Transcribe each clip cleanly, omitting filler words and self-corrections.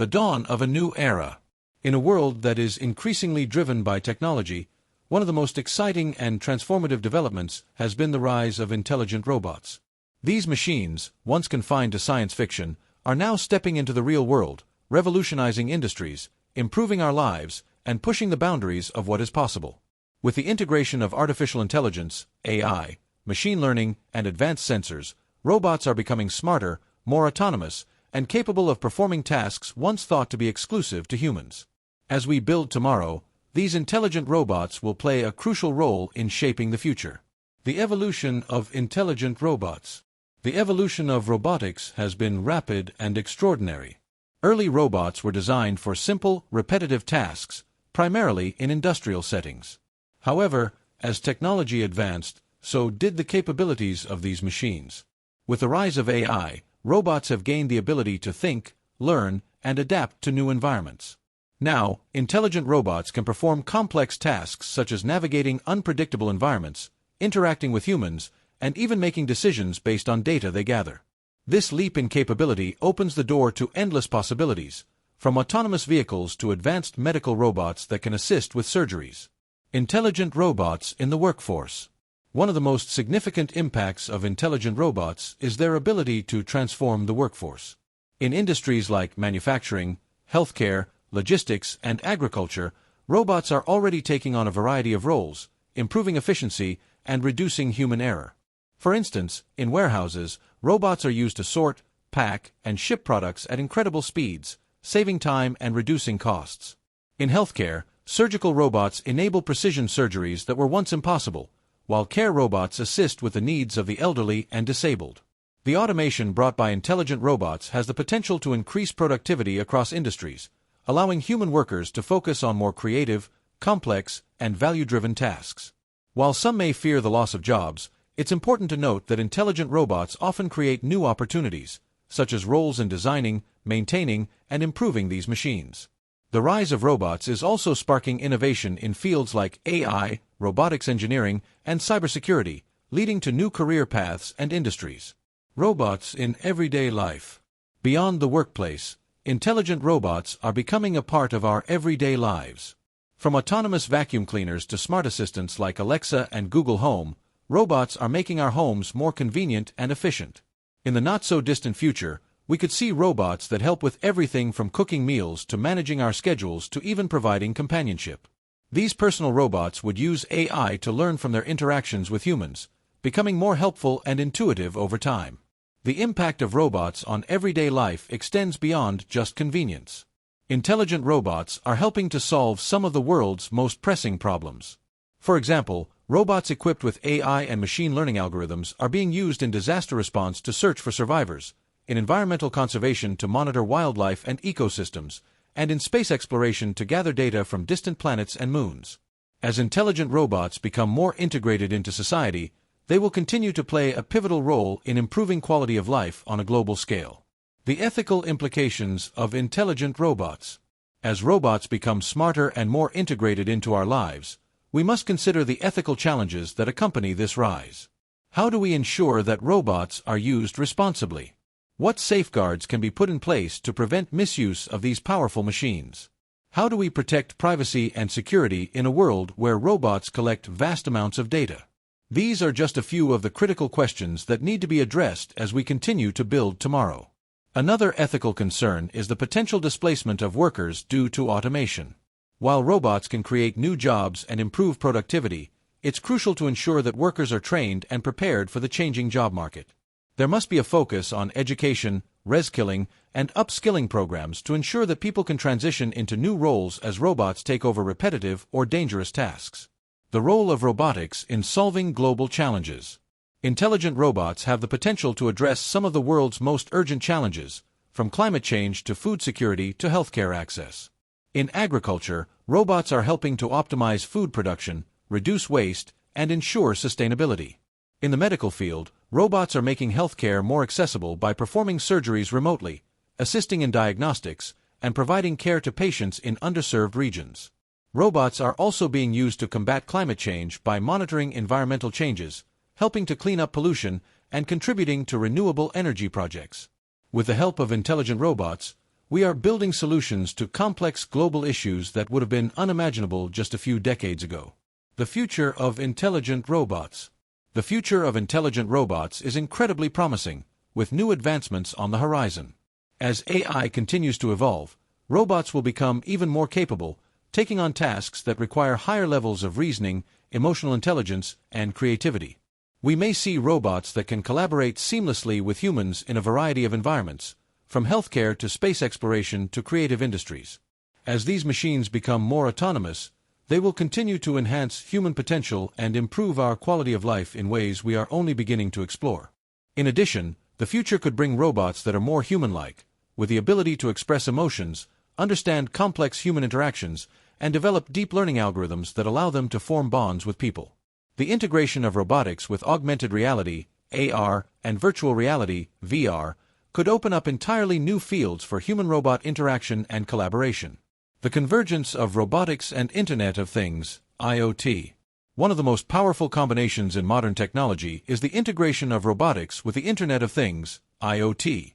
The dawn of a new era. In a world that is increasingly driven by technology, one of the most exciting and transformative developments has been the rise of intelligent robots. These machines, once confined to science fiction, are now stepping into the real world, revolutionizing industries, improving our lives, and pushing the boundaries of what is possible. With the integration of artificial intelligence, AI, machine learning, and advanced sensors, robots are becoming smarter, more autonomous, and capable of performing tasks once thought to be exclusive to humans. As we build tomorrow, these intelligent robots will play a crucial role in shaping the future. The evolution of intelligent robots. The evolution of robotics has been rapid and extraordinary. Early robots were designed for simple, repetitive tasks, primarily in industrial settings. However, as technology advanced, so did the capabilities of these machines. With the rise of AI, robots have gained the ability to think, learn, and adapt to new environments. Now, intelligent robots can perform complex tasks such as navigating unpredictable environments, interacting with humans, and even making decisions based on data they gather. This leap in capability opens the door to endless possibilities, from autonomous vehicles to advanced medical robots that can assist with surgeries. Intelligent robots in the workforce. One of the most significant impacts of intelligent robots is their ability to transform the workforce. In industries like manufacturing, healthcare, logistics, and agriculture, robots are already taking on a variety of roles, improving efficiency and reducing human error. For instance, in warehouses, robots are used to sort, pack, and ship products at incredible speeds, saving time and reducing costs. In healthcare, surgical robots enable precision surgeries that were once impossible, while care robots assist with the needs of the elderly and disabled. The automation brought by intelligent robots has the potential to increase productivity across industries, allowing human workers to focus on more creative, complex, and value-driven tasks. While some may fear the loss of jobs, it's important to note that intelligent robots often create new opportunities, such as roles in designing, maintaining, and improving these machines. The rise of robots is also sparking innovation in fields like AI, robotics engineering, and cybersecurity, leading to new career paths and industries. Robots in everyday life. Beyond the workplace, intelligent robots are becoming a part of our everyday lives. From autonomous vacuum cleaners to smart assistants like Alexa and Google Home, robots are making our homes more convenient and efficient. In the not-so-distant future, we could see robots that help with everything from cooking meals to managing our schedules to even providing companionship. These personal robots would use AI to learn from their interactions with humans, becoming more helpful and intuitive over time. The impact of robots on everyday life extends beyond just convenience. Intelligent robots are helping to solve some of the world's most pressing problems. For example, robots equipped with AI and machine learning algorithms are being used in disaster response to search for survivors, in environmental conservation to monitor wildlife and ecosystems, and in space exploration to gather data from distant planets and moons. As intelligent robots become more integrated into society, they will continue to play a pivotal role in improving quality of life on a global scale. The ethical implications of intelligent robots. As robots become smarter and more integrated into our lives, we must consider the ethical challenges that accompany this rise. How do we ensure that robots are used responsibly? What safeguards can be put in place to prevent misuse of these powerful machines? How do we protect privacy and security in a world where robots collect vast amounts of data? These are just a few of the critical questions that need to be addressed as we continue to build tomorrow. Another ethical concern is the potential displacement of workers due to automation. While robots can create new jobs and improve productivity, it's crucial to ensure that workers are trained and prepared for the changing job market. There must be a focus on education, reskilling, and upskilling programs to ensure that people can transition into new roles as robots take over repetitive or dangerous tasks. The role of robotics in solving global challenges. Intelligent robots have the potential to address some of the world's most urgent challenges, from climate change to food security to healthcare access. In agriculture, robots are helping to optimize food production, reduce waste, and ensure sustainability. In the medical field, robots are making healthcare more accessible by performing surgeries remotely, assisting in diagnostics, and providing care to patients in underserved regions. Robots are also being used to combat climate change by monitoring environmental changes, helping to clean up pollution, and contributing to renewable energy projects. With the help of intelligent robots, We are building solutions to complex global issues that would have been unimaginable just a few decades ago. The future of intelligent robots. The future of intelligent robots is incredibly promising, with new advancements on the horizon. As AI continues to evolve, robots will become even more capable, taking on tasks that require higher levels of reasoning, emotional intelligence, and creativity. We may see robots that can collaborate seamlessly with humans in a variety of environments, from healthcare to space exploration to creative industries. As these machines become more autonomous, they will continue to enhance human potential and improve our quality of life in ways we are only beginning to explore. In addition, the future could bring robots that are more human-like, with the ability to express emotions, understand complex human interactions, and develop deep learning algorithms that allow them to form bonds with people. The integration of robotics with augmented reality, AR, and virtual reality, VR, could open up entirely new fields for human-robot interaction and collaboration. The convergence of robotics and Internet of Things, IoT. One of the most powerful combinations in modern technology is the integration of robotics with the Internet of Things, IoT.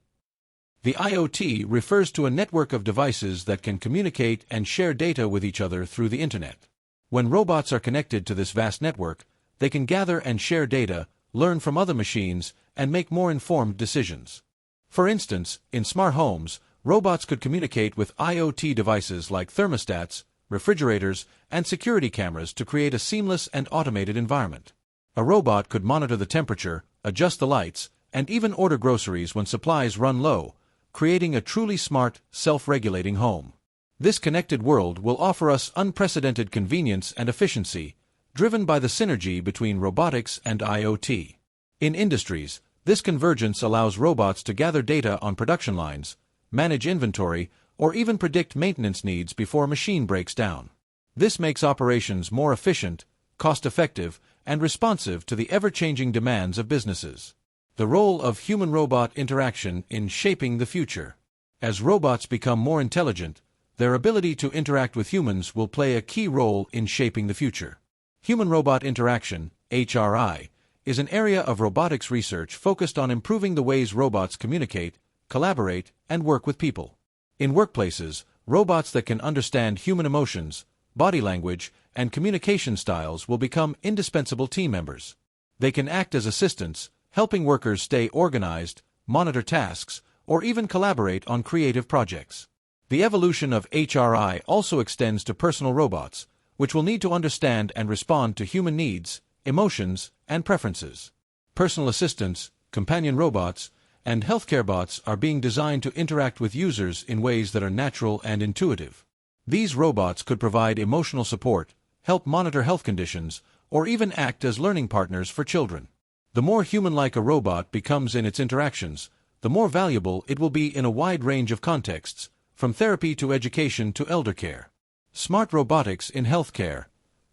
The IoT refers to a network of devices that can communicate and share data with each other through the Internet. When robots are connected to this vast network, they can gather and share data, learn from other machines, and make more informed decisions. For instance, in smart homes, robots could communicate with IoT devices like thermostats, refrigerators, and security cameras to create a seamless and automated environment. A robot could monitor the temperature, adjust the lights, and even order groceries when supplies run low, creating a truly smart, self-regulating home. This connected world will offer us unprecedented convenience and efficiency, driven by the synergy between robotics and IoT. In industries, this convergence allows robots to gather data on production lines, manage inventory, or even predict maintenance needs before a machine breaks down. This makes operations more efficient, cost-effective, and responsive to the ever-changing demands of businesses. The role of human-robot interaction in shaping the future. As robots become more intelligent, their ability to interact with humans will play a key role in shaping the future. Human-robot interaction, HRI, is an area of robotics research focused on improving the ways robots communicate, collaborate, and work with people. In workplaces, robots that can understand human emotions, body language, and communication styles will become indispensable team members. They can act as assistants, helping workers stay organized, monitor tasks, or even collaborate on creative projects. The evolution of HRI also extends to personal robots, which will need to understand and respond to human needs, emotions, and preferences. Personal assistants, companion robots, and healthcare bots are being designed to interact with users in ways that are natural and intuitive. These robots could provide emotional support, help monitor health conditions, or even act as learning partners for children. The more human-like a robot becomes in its interactions, the more valuable it will be in a wide range of contexts, from therapy to education to elder care. Smart robotics in healthcare.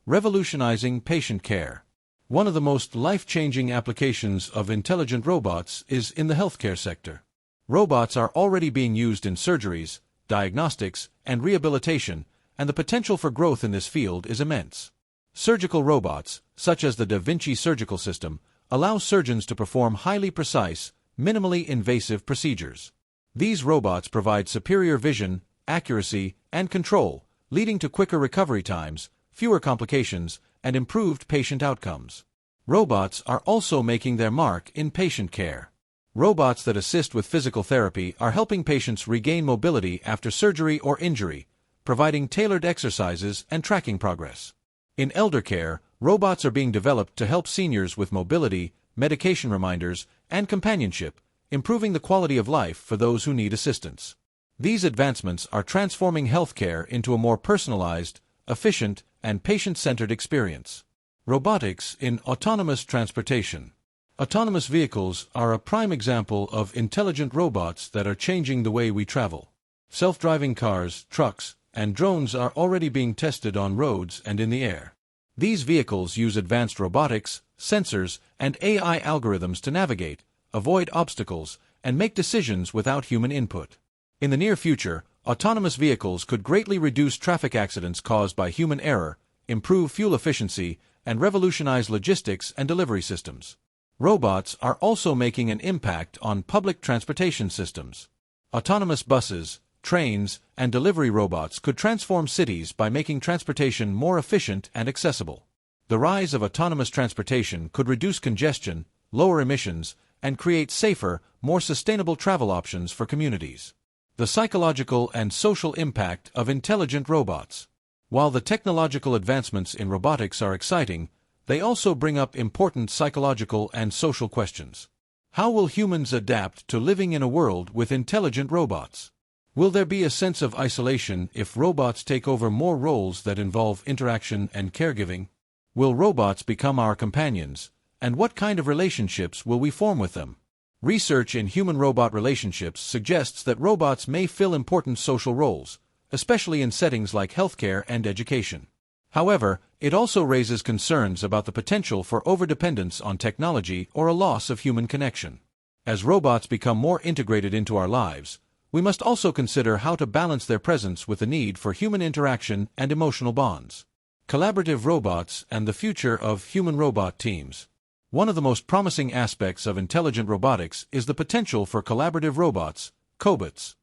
Revolutionizing patient care. One of the most life-changing applications of intelligent robots is in the healthcare sector. Robots are already being used in surgeries, diagnostics, and rehabilitation, and the potential for growth in this field is immense. Surgical robots, such as the Da Vinci surgical system, allow surgeons to perform highly precise, minimally invasive procedures. These robots provide superior vision, accuracy, and control, leading to quicker recovery times, fewer complications, and improved patient outcomes. Robots are also making their mark in patient care. Robots that assist with physical therapy are helping patients regain mobility after surgery or injury, providing tailored exercises and tracking progress. In elder care, robots are being developed to help seniors with mobility, medication reminders, and companionship, improving the quality of life for those who need assistance. These advancements are transforming healthcare into a more personalized, efficient, and patient-centered experience. Robotics in autonomous transportation. Autonomous vehicles are a prime example of intelligent robots that are changing the way we travel. Self-driving cars, trucks, and drones are already being tested on roads and in the air. These vehicles use advanced robotics, sensors, and AI algorithms to navigate, avoid obstacles, and make decisions without human input. In the near future, autonomous vehicles could greatly reduce traffic accidents caused by human error, improve fuel efficiency, and revolutionize logistics and delivery systems. Robots are also making an impact on public transportation systems. Autonomous buses, trains, and delivery robots could transform cities by making transportation more efficient and accessible. The rise of autonomous transportation could reduce congestion, lower emissions, and create safer, more sustainable travel options for communities. The psychological and social impact of intelligent robots. While the technological advancements in robotics are exciting, they also bring up important psychological and social questions. How will humans adapt to living in a world with intelligent robots? Will there be a sense of isolation if robots take over more roles that involve interaction and caregiving? Will robots become our companions, and what kind of relationships will we form with them? Research in human-robot relationships suggests that robots may fill important social roles, especially in settings like healthcare and education. However, it also raises concerns about the potential for overdependence on technology or a loss of human connection. As robots become more integrated into our lives, we must also consider how to balance their presence with the need for human interaction and emotional bonds. Collaborative robots and the future of human-robot teams. One of the most promising aspects of intelligent robotics is the potential for collaborative robots, cobots.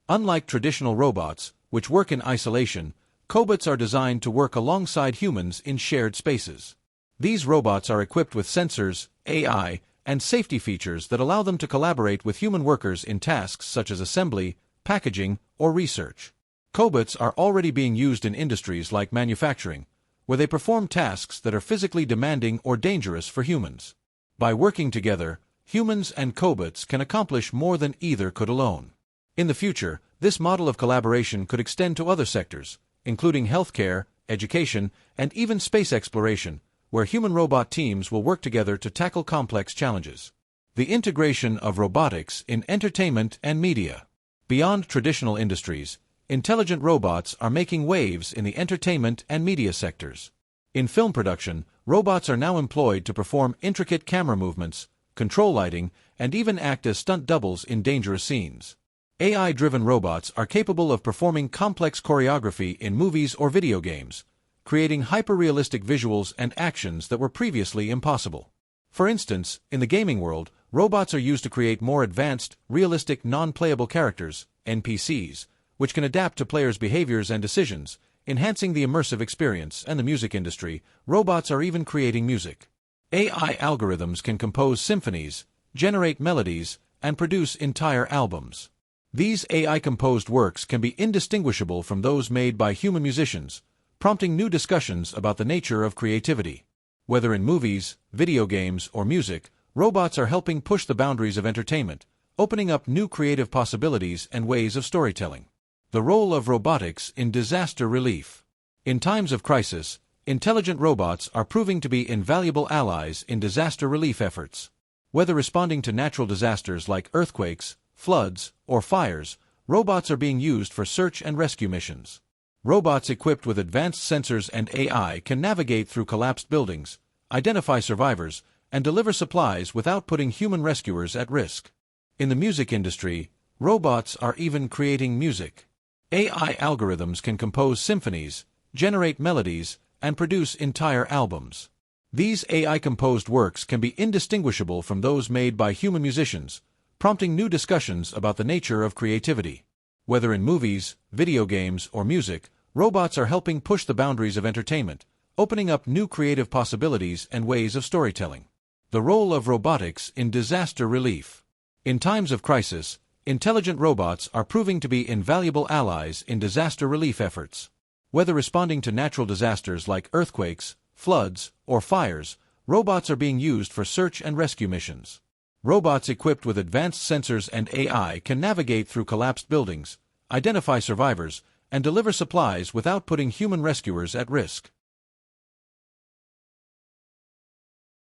Unlike traditional robots, which work in isolation, cobots are designed to work alongside humans in shared spaces. These robots are equipped with sensors, AI, and safety features that allow them to collaborate with human workers in tasks such as assembly, packaging, or research. Cobots are already being used in industries like manufacturing, where they perform tasks that are physically demanding or dangerous for humans. By working together, humans and cobots can accomplish more than either could alone. In the future, this model of collaboration could extend to other sectors, including healthcare, education, and even space exploration, where human-robot teams will work together to tackle complex challenges. The integration of robotics in entertainment and media. Beyond traditional industries, intelligent robots are making waves in the entertainment and media sectors. In film production, robots are now employed to perform intricate camera movements, control lighting, and even act as stunt doubles in dangerous scenes. AI-driven robots are capable of performing complex choreography in movies or video games, creating hyper-realistic visuals and actions that were previously impossible. For instance, in the gaming world, robots are used to create more advanced, realistic non-playable characters, NPCs, which can adapt to players' behaviors and decisions, enhancing the immersive experience. And the music industry, robots are even creating music. AI algorithms can compose symphonies, generate melodies, and produce entire albums. These AI-composed works can be indistinguishable from those made by human musicians, prompting new discussions about the nature of creativity. Whether in movies, video games, or music, robots are helping push the boundaries of entertainment, opening up new creative possibilities and ways of storytelling. The role of robotics in disaster relief. In times of crisis, intelligent robots are proving to be invaluable allies in disaster relief efforts. Whether responding to natural disasters like earthquakes, floods, or fires, robots are being used for search and rescue missions. Robots equipped with advanced sensors and AI can navigate through collapsed buildings, identify survivors, and deliver supplies without putting human rescuers at risk. In the music industry, robots are even creating music. AI algorithms can compose symphonies, generate melodies, and produce entire albums. These AI-composed works can be indistinguishable from those made by human musicians, prompting new discussions about the nature of creativity. Whether in movies, video games, or music, robots are helping push the boundaries of entertainment, opening up new creative possibilities and ways of storytelling. The role of robotics in disaster relief. In times of crisis, intelligent robots are proving to be invaluable allies in disaster relief efforts. Whether responding to natural disasters like earthquakes, floods, or fires, robots are being used for search and rescue missions. Robots equipped with advanced sensors and AI can navigate through collapsed buildings, identify survivors, and deliver supplies without putting human rescuers at risk.